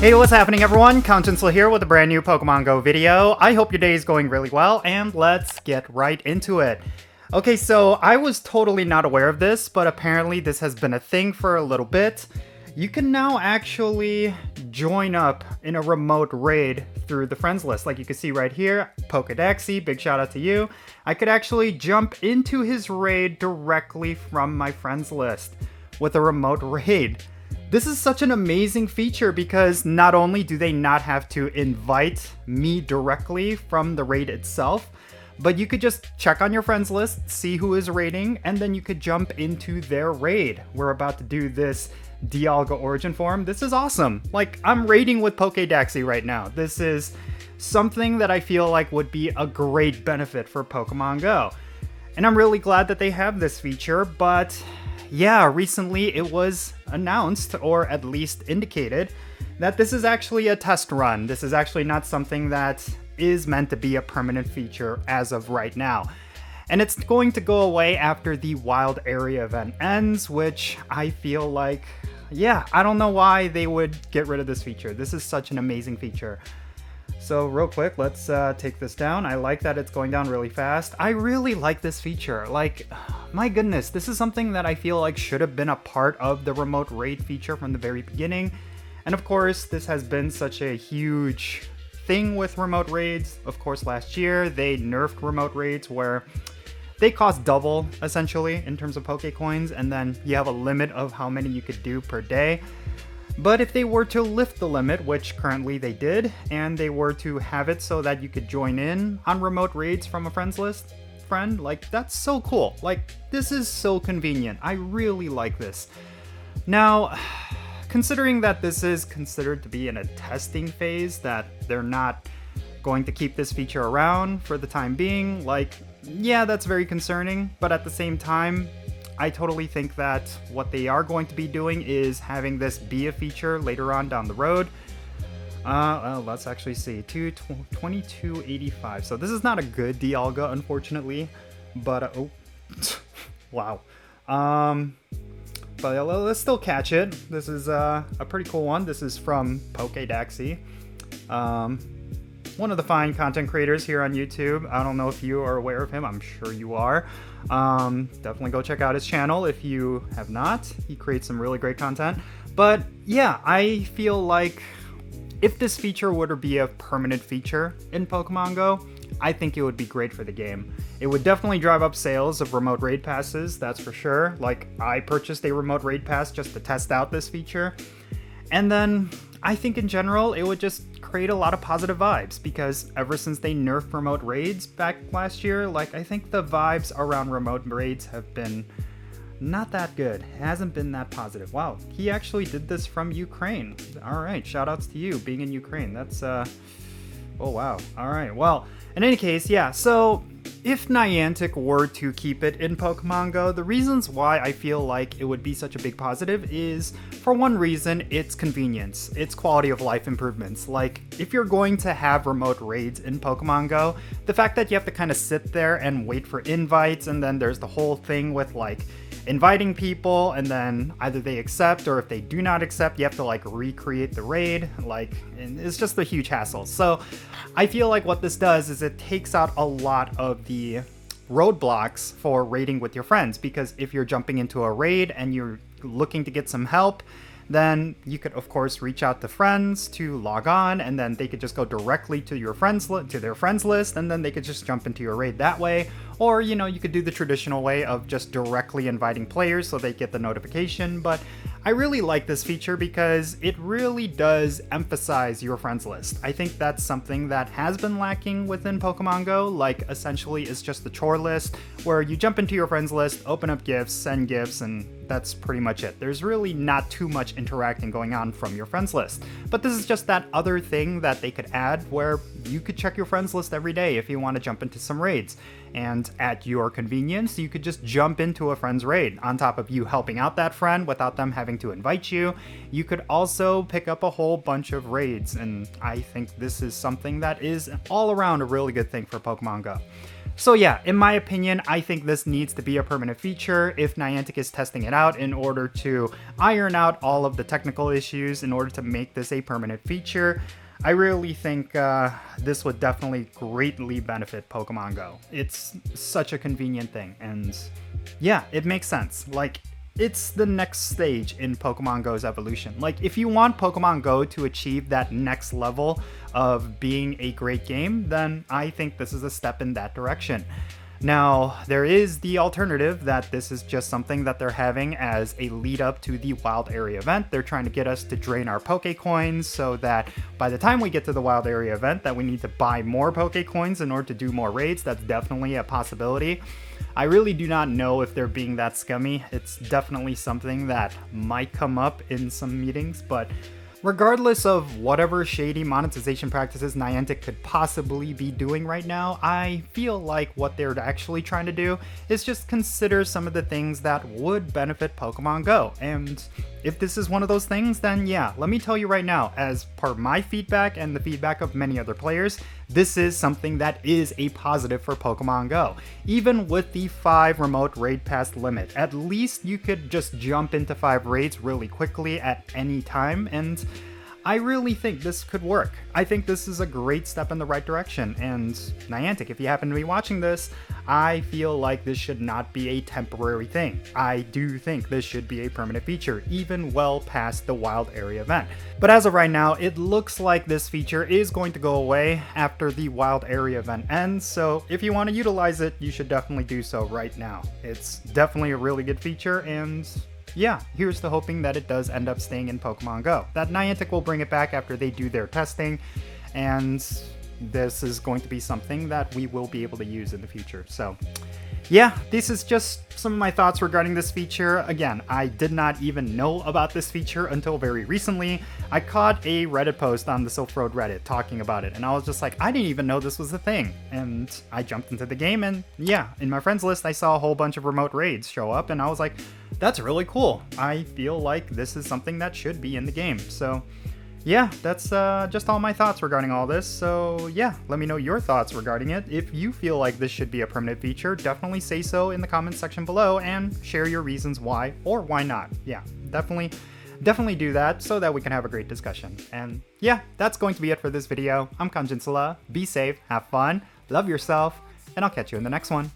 Hey, what's happening everyone? Count Jinsula here with a brand new Pokemon Go video. I hope your day is going really well, and let's get right into it. Okay, so I was totally not aware of this, but apparently this has been a thing for a little bit. You can now actually join up in a remote raid through the friends list. Like you can see right here, Pokédaxy, big shout out to you. I could actually jump into his raid directly from my friends list with a remote raid. This is such an amazing feature because not only do they not have to invite me directly from the raid itself, but you could just check on your friends list, see who is raiding, and then you could jump into their raid. We're about to do this Dialga origin form. This is awesome. Like, I'm raiding with Pokédaxy right now. This is something that I feel like would be a great benefit for Pokemon Go. And I'm really glad that they have this feature, but yeah, recently it was announced, or at least indicated, that this is actually a test run. This is actually not something that is meant to be a permanent feature as of right now. And it's going to go away after the Wild Area event ends, which I feel like, yeah, I don't know why they would get rid of this feature. This is such an amazing feature. So real quick, let's take this down. I like that it's going down really fast. I really like this feature. Like, my goodness, this is something that I feel like should have been a part of the remote raid feature from the very beginning. And of course, this has been such a huge thing with remote raids. Of course, last year they nerfed remote raids where they cost double essentially in terms of Pokecoins, and then you have a limit of how many you could do per day. But if they were to lift the limit, which currently they did, and they were to have it so that you could join in on remote raids from a friends list friend, like, that's so cool. Like, this is so convenient. I really like this. Now, considering that this is considered to be in a testing phase, that they're not going to keep this feature around for the time being, like, yeah, that's very concerning. But at the same time, I totally think that what they are going to be doing is having this be a feature later on down the road. Well, let's actually see, 2285. So this is not a good Dialga, unfortunately, but oh, wow. But let's still catch it. This is a pretty cool one. This is from Pokédaxy. One of the fine content creators here on YouTube. I don't know if you are aware of him. I'm sure you are. Definitely go check out his channel if you have not. He creates some really great content. But yeah, I feel like if this feature were to be a permanent feature in Pokemon Go, I think it would be great for the game. It would definitely drive up sales of remote raid passes, that's for sure. Like, I purchased a remote raid pass just to test out this feature. And then I think in general, it would just create a lot of positive vibes, because ever since they nerfed remote raids back last year, like, I think the vibes around remote raids have been not that good. It hasn't been that positive. Wow, he actually did this from Ukraine. All right, shout outs to you being in Ukraine. That's, oh wow. All right, well, in any case, yeah, so if Niantic were to keep it in Pokemon Go, the reasons why I feel like it would be such a big positive is, for one reason, it's convenience. It's quality of life improvements. Like, if you're going to have remote raids in Pokemon Go, the fact that you have to kind of sit there and wait for invites, and then there's the whole thing with, like, inviting people, and then either they accept, or if they do not accept, you have to, like, recreate the raid. Like, it's just a huge hassle. So I feel like what this does is it takes out a lot of the roadblocks for raiding with your friends, because if you're jumping into a raid and you're looking to get some help, then you could of course reach out to friends to log on, and then they could just go directly to your friends to their friends list, and then they could just jump into your raid that way. Or, you know, you could do the traditional way of just directly inviting players so they get the notification. But I really like this feature because it really does emphasize your friends list. I think that's something that has been lacking within Pokemon Go. Like, essentially it's just the chore list where you jump into your friends list, open up gifts, send gifts, and that's pretty much it. There's really not too much interacting going on from your friends list. But this is just that other thing that they could add where you could check your friends list every day if you want to jump into some raids. And at your convenience, you could just jump into a friend's raid. On top of you helping out that friend without them having to invite you, you could also pick up a whole bunch of raids. And I think this is something that is all around a really good thing for Pokemon Go. So yeah, in my opinion, I think this needs to be a permanent feature if Niantic is testing it out in order to iron out all of the technical issues in order to make this a permanent feature. I really think this would definitely greatly benefit Pokemon Go. It's such a convenient thing, and yeah, it makes sense. Like, it's the next stage in Pokemon Go's evolution. Like, if you want Pokemon Go to achieve that next level of being a great game, then I think this is a step in that direction. Now, there is the alternative that this is just something that they're having as a lead up to the Wild Area event. They're trying to get us to drain our Pokecoins so that by the time we get to the Wild Area event that we need to buy more Pokecoins in order to do more raids. That's definitely a possibility. I really do not know if they're being that scummy. It's definitely something that might come up in some meetings, but regardless of whatever shady monetization practices Niantic could possibly be doing right now, I feel like what they're actually trying to do is just consider some of the things that would benefit Pokemon Go. And if this is one of those things, then yeah, let me tell you right now, as per my feedback and the feedback of many other players, this is something that is a positive for Pokemon Go. Even with the 5 remote raid pass limit, at least you could just jump into 5 raids really quickly at any time, and I really think this could work. I think this is a great step in the right direction, and Niantic, if you happen to be watching this, I feel like this should not be a temporary thing. I do think this should be a permanent feature, even well past the Wild Area event. But as of right now, it looks like this feature is going to go away after the Wild Area event ends, so if you want to utilize it, you should definitely do so right now. It's definitely a really good feature, and yeah, here's to hoping that it does end up staying in Pokemon Go. That Niantic will bring it back after they do their testing, and this is going to be something that we will be able to use in the future. So yeah, this is just some of my thoughts regarding this feature. Again, I did not even know about this feature until very recently. I caught a Reddit post on the Silph Road Reddit talking about it, and I was just like, I didn't even know this was a thing. And I jumped into the game, and yeah, in my friends list, I saw a whole bunch of remote raids show up, and I was like, that's really cool. I feel like this is something that should be in the game. So yeah, that's just all my thoughts regarding all this. So yeah, let me know your thoughts regarding it. If you feel like this should be a permanent feature, definitely say so in the comments section below and share your reasons why or why not. Yeah, definitely do that so that we can have a great discussion. And yeah, that's going to be it for this video. I'm Jinsula. Be safe, have fun, love yourself, and I'll catch you in the next one.